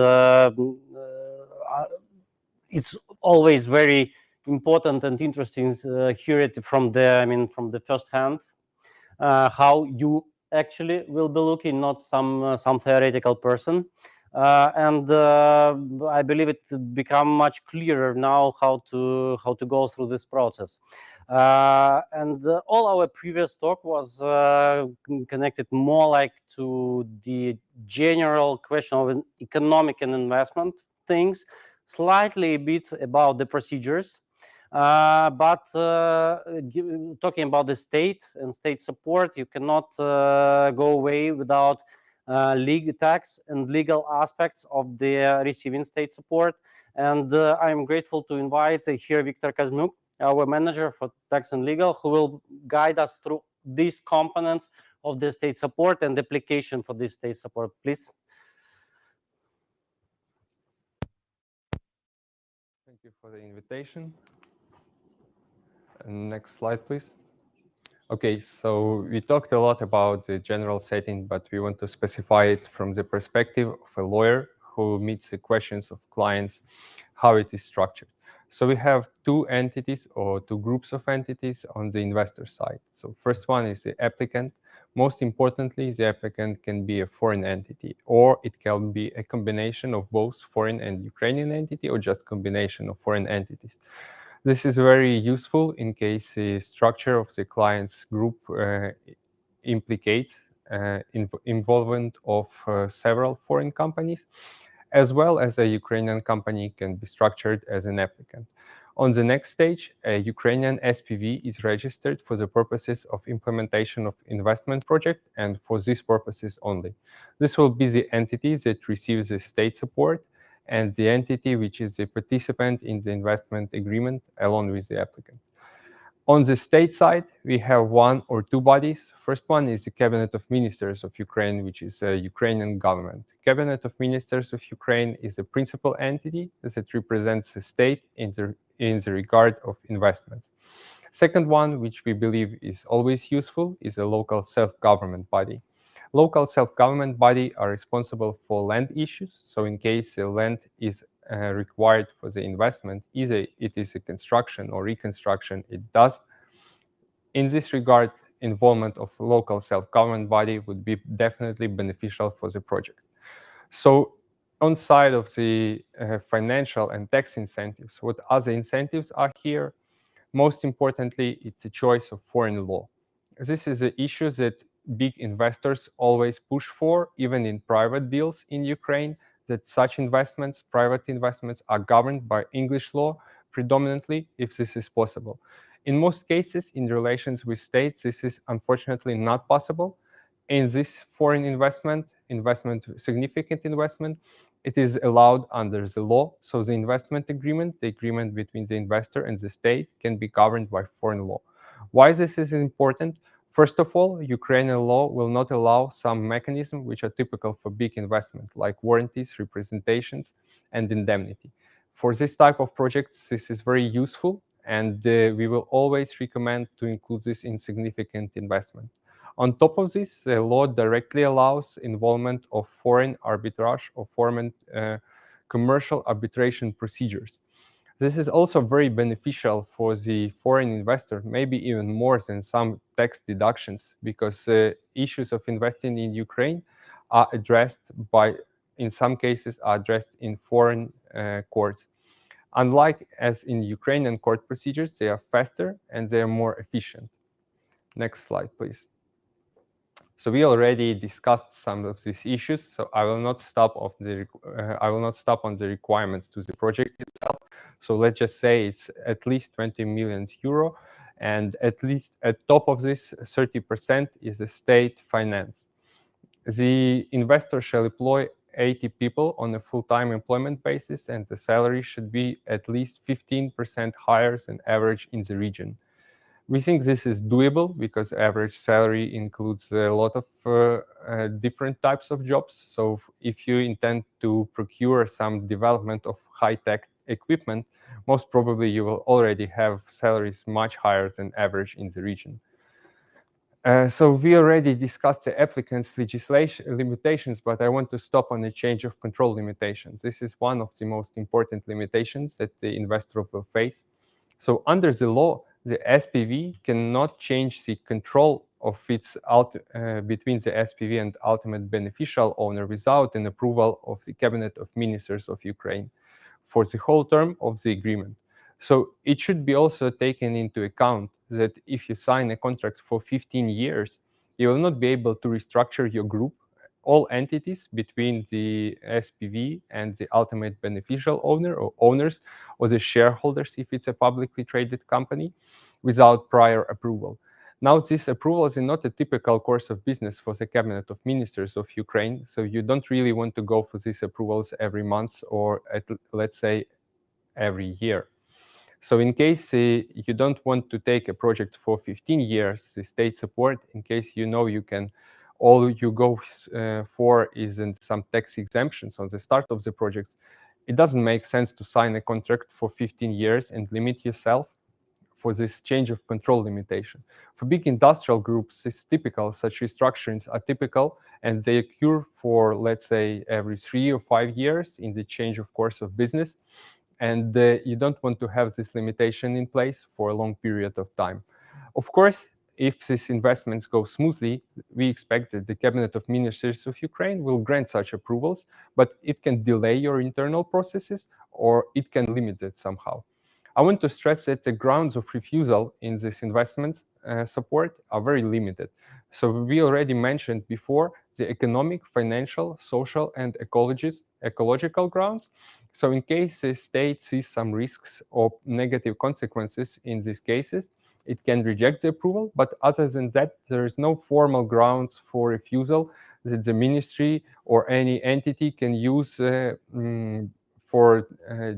it's always very important and interesting hear it from the from the first hand how you actually will be looking, not some theoretical person. And I believe it become much clearer now how to go through this process. And all our previous talk was connected more like to the general question of economic and investment things, slightly a bit about the procedures. But talking about the state and state support, you cannot go away without legal tax and legal aspects of the receiving state support. And I'm grateful to invite here Viktor Kazmuk, our manager for tax and legal, who will guide us through these components of the state support and the application for this state support. Please. Thank you for the invitation. Next slide, please. Okay, so we talked a lot about the general setting, but we want to specify it from the perspective of a lawyer who meets the questions of clients, how it is structured. So we have two entities or two groups of entities on the investor side. So first one is the applicant. Most importantly, the applicant can be a foreign entity, or it can be a combination of both foreign and Ukrainian entity, or just combination of foreign entities. This is very useful in case the structure of the client's group implicates involvement of several foreign companies, as well as a Ukrainian company can be structured as an applicant. On the next stage, a Ukrainian SPV is registered for the purposes of implementation of investment project and for these purposes only. This will be the entity that receives the state support and the entity which is the participant in the investment agreement along with the applicant. On the state side, we have one or two bodies. First one is the Cabinet of Ministers of Ukraine, which is a Ukrainian government. Cabinet of Ministers of Ukraine is a principal entity that represents the state in the regard of investments. Second one, which we believe is always useful, is a local self-government body. Local self-government body are responsible for land issues. So in case the land is required for the investment, either it is a construction or reconstruction, it does. In this regard, involvement of local self-government body would be definitely beneficial for the project. So on side of the financial and tax incentives, what other incentives are here? Most importantly, it's a choice of foreign law. This is an issue that big investors always push for, even in private deals in Ukraine, that such investments, private investments, are governed by English law predominantly, if this is possible. In most cases, in relations with states, this is unfortunately not possible. In this foreign investment, significant investment, it is allowed under the law. So the investment agreement, the agreement between the investor and the state, can be governed by foreign law. Why this is important? First of all, Ukrainian law will not allow some mechanisms which are typical for big investment, like warranties, representations, and indemnity. For this type of projects, this is very useful, and we will always recommend to include this in significant investment. On top of this, the law directly allows involvement of foreign arbitrage or foreign commercial arbitration procedures. This is also very beneficial for the foreign investor, maybe even more than some tax deductions, because issues of investing in Ukraine are addressed in some cases, are addressed in foreign courts. Unlike as in Ukrainian court procedures, they are faster and they are more efficient. Next slide, please. So we already discussed some of these issues, so I will not stop on the requirements to the project itself. So let's just say it's at least 20 million euro, and at least at top of this, 30% is the state finance. The investor shall employ 80 people on a full-time employment basis, and the salary should be at least 15% higher than average in the region. We think this is doable because average salary includes a lot of different types of jobs. So if you intend to procure some development of high-tech equipment, most probably you will already have salaries much higher than average in the region. So we already discussed the applicants' legislation limitations, but I want to stop on the change of control limitations. This is one of the most important limitations that the investor will face. So under the law, the SPV cannot change the control of its between the SPV and ultimate beneficial owner without an approval of the Cabinet of Ministers of Ukraine for the whole term of the agreement. So it should be also taken into account that if you sign a contract for 15 years, you will not be able to restructure your group, all entities between the SPV and the ultimate beneficial owner or owners or the shareholders if it's a publicly traded company without prior approval. Now, this approval is not a typical course of business for the Cabinet of Ministers of Ukraine, so you don't really want to go for these approvals every month or let's say every year. So in case you don't want to take a project for 15 years, the state support, in case you know you can, all you go for is in some tax exemptions on the start of the project, it doesn't make sense to sign a contract for 15 years and limit yourself for this change of control limitation. For big industrial groups, it's typical, such restructurings are typical, and they occur for, let's say, every 3 or 5 years in the change of course of business. And you don't want to have this limitation in place for a long period of time. Of course, if these investments go smoothly, we expect that the Cabinet of Ministers of Ukraine will grant such approvals, but it can delay your internal processes or it can limit it somehow. I want to stress that the grounds of refusal in this investment support are very limited. So we already mentioned before the economic, financial, social, and ecological grounds. So in case the state sees some risks or negative consequences in these cases, it can reject the approval. But other than that, there is no formal grounds for refusal that the ministry or any entity can use for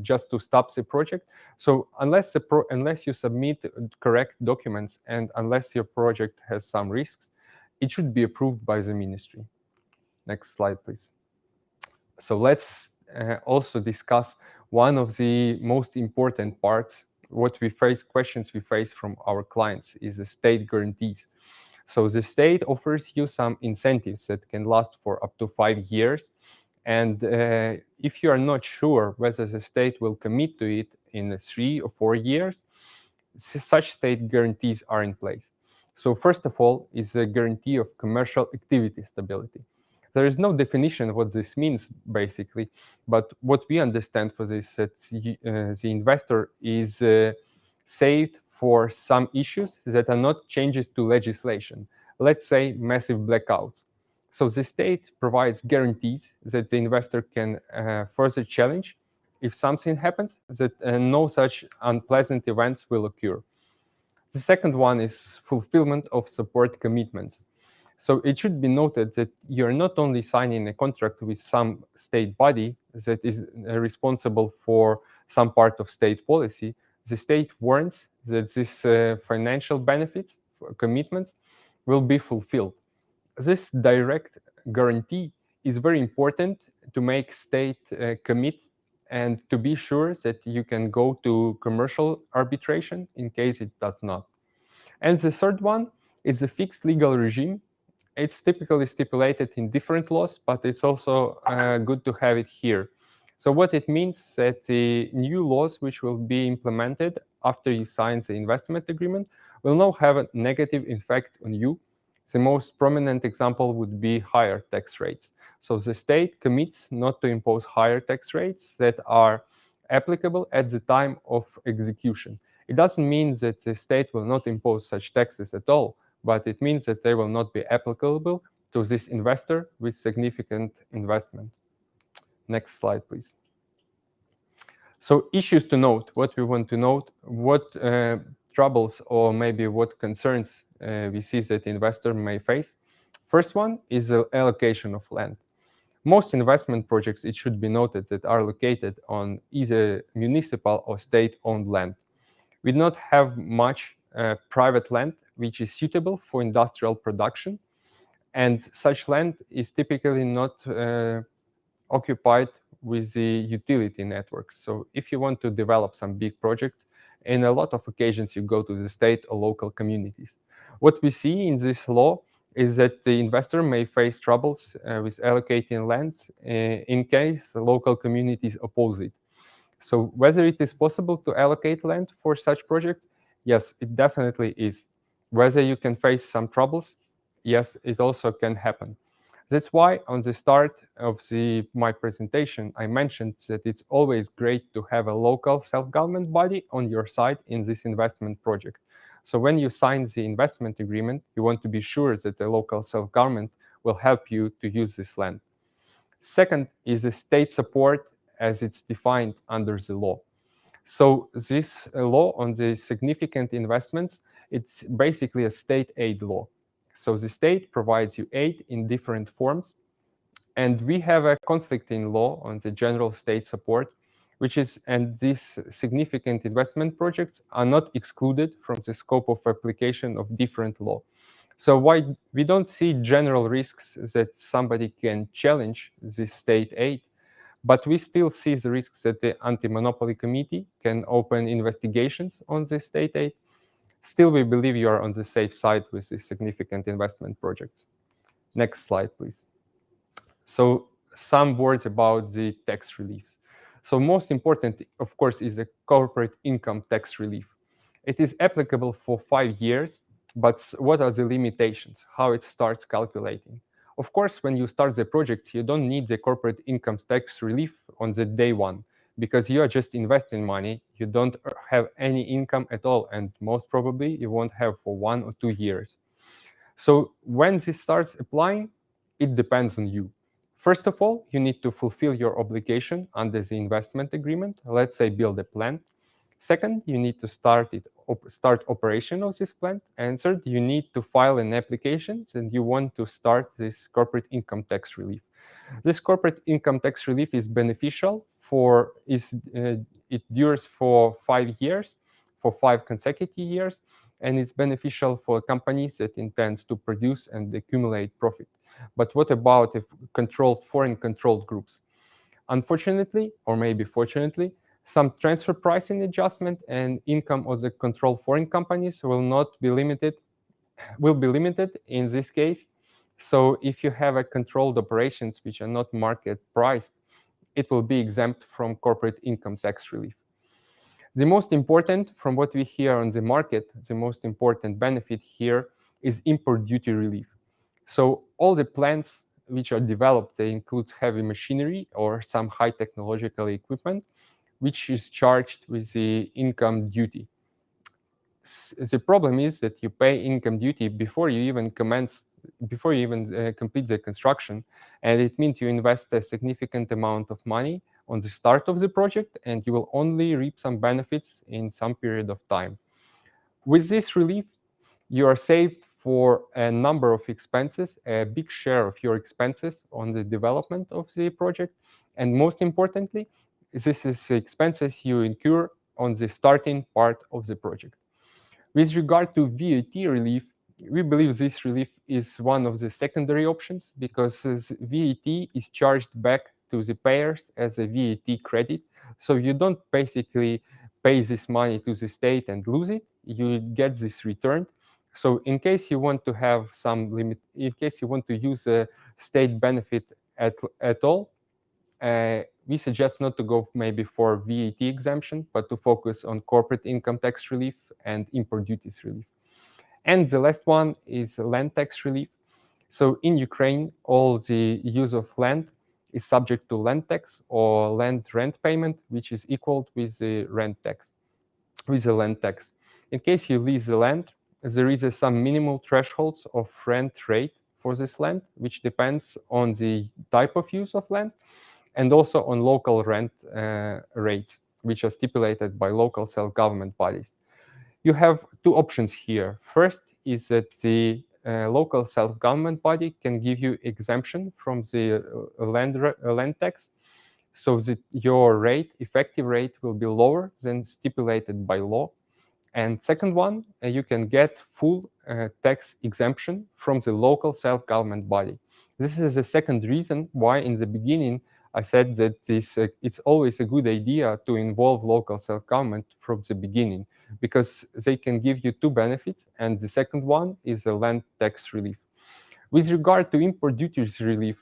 just to stop the project. So unless you submit correct documents and unless your project has some risks, it should be approved by the ministry. Next slide, please. So let's also discuss one of the most important parts. Questions we face from our clients is the state guarantees. So the state offers you some incentives that can last for up to 5 years. And if you are not sure whether the state will commit to it in 3 or 4 years, such state guarantees are in place. So first of all is a guarantee of commercial activity stability. There is no definition of what this means, basically, but what we understand for this, that the investor is saved for some issues that are not changes to legislation. Let's say massive blackouts. So the state provides guarantees that the investor can further challenge if something happens, that no such unpleasant events will occur. The second one is fulfillment of support commitments. So it should be noted that you're not only signing a contract with some state body that is responsible for some part of state policy, the state warrants that these financial benefits, commitments, will be fulfilled. This direct guarantee is very important to make state commit and to be sure that you can go to commercial arbitration in case it does not. And the third one is a fixed legal regime. It's typically stipulated in different laws, but it's also good to have it here. So what it means that the new laws which will be implemented after you sign the investment agreement will not have a negative effect on you. The most prominent example would be higher tax rates. So the state commits not to impose higher tax rates that are applicable at the time of execution. It doesn't mean that the state will not impose such taxes at all, but it means that they will not be applicable to this investor with significant investment. Next slide, please. So issues to note, what we want to note, what troubles or maybe what concerns we see that investor may face. First one is the allocation of land. Most investment projects, it should be noted, that are located on either municipal or state-owned land. We do not have much private land which is suitable for industrial production, and such land is typically not occupied with the utility networks. So if you want to develop some big projects, in a lot of occasions you go to the state or local communities. What we see in this law is that the investor may face troubles with allocating lands in case the local communities oppose it. So whether it is possible to allocate land for such projects, yes, it definitely is. Whether you can face some troubles, yes, it also can happen. That's why on the start of my presentation, I mentioned that it's always great to have a local self-government body on your side in this investment project. So when you sign the investment agreement, you want to be sure that the local self-government will help you to use this land. Second is the state support as it's defined under the law. So this law on the significant investments, it's basically a state aid law. So the state provides you aid in different forms. And we have a conflicting law on the general state support, and these significant investment projects are not excluded from the scope of application of different law. So why we don't see general risks that somebody can challenge this state aid, but we still see the risks that the Anti-Monopoly Committee can open investigations on this state aid. Still, we believe you are on the safe side with these significant investment projects. Next slide, please. So some words about the tax reliefs. So most important, of course, is the corporate income tax relief. It is applicable for 5 years, but what are the limitations? How it starts calculating? Of course, when you start the project, you don't need the corporate income tax relief on the day one, because you are just investing money. You don't have any income at all, and most probably you won't have for 1 or 2 years. So when this starts applying, it depends on you. First of all, you need to fulfill your obligation under the investment agreement. Let's say build a plant. Second, you need to start operation of this plant. And third, you need to file an application and you want to start this corporate income tax relief. This corporate income tax relief is beneficial it dures for 5 years, for 5 consecutive years, and it's beneficial for companies that intends to produce and accumulate profit. But what about foreign controlled groups? Unfortunately, or maybe fortunately, some transfer pricing adjustment and income of the controlled foreign companies will be limited in this case. So if you have controlled operations which are not market priced, it will be exempt from corporate income tax relief. The most important, from what we hear on the market, the most important benefit here is import duty relief. So all the plants which are developed, they include heavy machinery or some high technological equipment, which is charged with the income duty. The problem is that you pay income duty before you even complete the construction, and it means you invest a significant amount of money on the start of the project, and you will only reap some benefits in some period of time. With this relief, you are saved for a number of expenses, a big share of your expenses on the development of the project, and most importantly, this is the expenses you incur on the starting part of the project. With regard to VAT relief, we believe this relief is one of the secondary options because VAT is charged back to the payers as a VAT credit. So you don't basically pay this money to the state and lose it. You get this returned. So in case you want to have some limit, in case you want to use a state benefit at all, we suggest not to go maybe for VAT exemption, but to focus on corporate income tax relief and import duties relief. And the last one is land tax relief. So in Ukraine, all the use of land is subject to land tax or land rent payment, which is equal with the land tax. In case you lease the land, there is some minimal thresholds of rent rate for this land, which depends on the type of use of land and also on local rent rates, which are stipulated by local self-government bodies. You have 2 options here. First is that the local self-government body can give you exemption from the land tax, so that your effective rate will be lower than stipulated by law. And second one, you can get full tax exemption from the local self-government body. This is the second reason why in the beginning I said that it's always a good idea to involve local self-government from the beginning, because they can give you two benefits, and the second one is a land tax relief. With regard to import duties relief,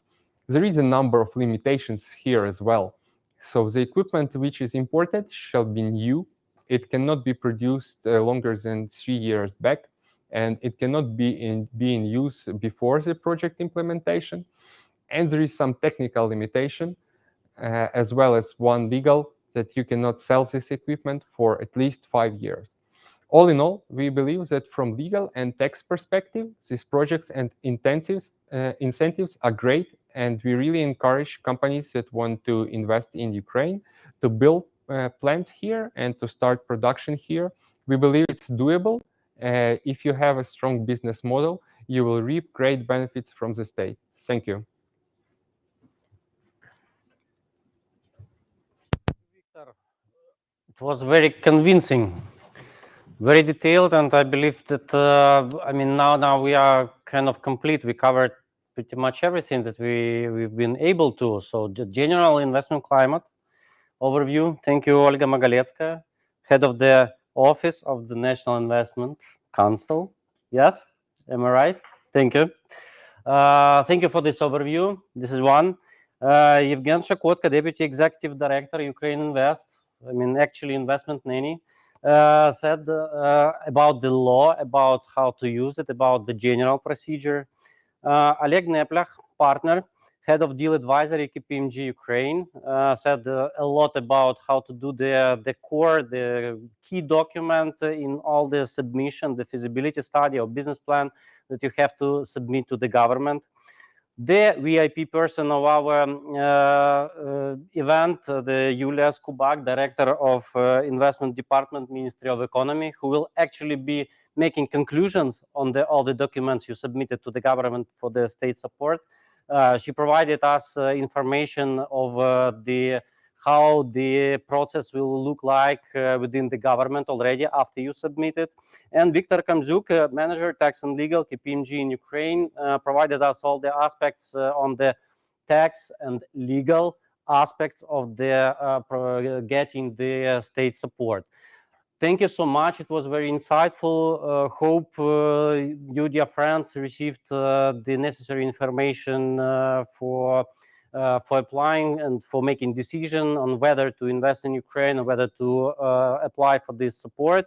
there is a number of limitations here as well. So the equipment which is imported shall be new. It cannot be produced longer than 3 years back, and it cannot be in use before the project implementation. And there is some technical limitation, as well as one legal, that you cannot sell this equipment for at least 5 years. All in all, we believe that from legal and tax perspective, these projects and incentives are great, and we really encourage companies that want to invest in Ukraine to build plants here and to start production here. We believe it's doable. If you have a strong business model, you will reap great benefits from the state. Thank you. It was very convincing, very detailed, and I believe that I mean now we are kind of complete. We covered pretty much everything that we've been able to. So the general investment climate overview. Thank you, Olga Magaletskaya, head of the Office of the National Investment Council. Yes, am I right? Thank you. Thank you for this overview. This is one. Evgen Shakotka, Deputy Executive Director, Ukraine Invest. I mean, actually, Investment Nanny, said about the law, about how to use it, about the general procedure. Oleg Neplach, partner, head of deal advisory, KPMG Ukraine, said a lot about how to do the core, the key document in all the submission, the feasibility study or business plan that you have to submit to the government. The VIP person of our event, the Jules Kobach, Director of Investment Department, Ministry of Economy, who will actually be making conclusions on all the documents you submitted to the government for the state support. She provided us information of how the process will look like within the government already after you submit it. And Viktor Kamzuk, Manager, Tax and Legal, KPMG in Ukraine, provided us all the aspects on the tax and legal aspects of the getting the state support. Thank you so much. It was very insightful. Hope you, dear friends, received the necessary information for applying and for making decision on whether to invest in Ukraine or whether to apply for this support.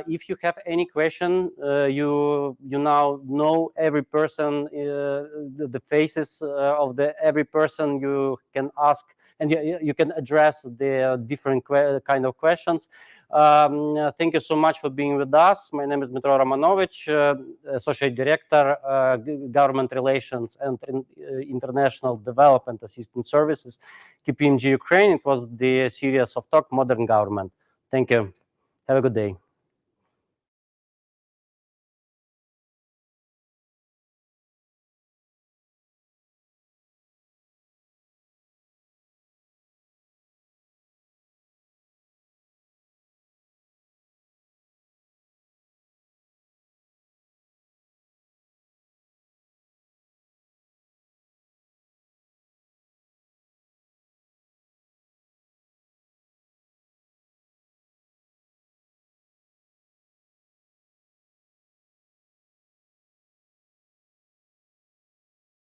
If you have any question, you now know every person, the faces of every person you can ask, and you can address the different kind of questions. Thank you so much for being with us. My name is Dmitro Romanovich, Associate Director, Government Relations and International Development Assistance Services, KPMG Ukraine. It was the series of talk, Modern Government. Thank you. Have a good day.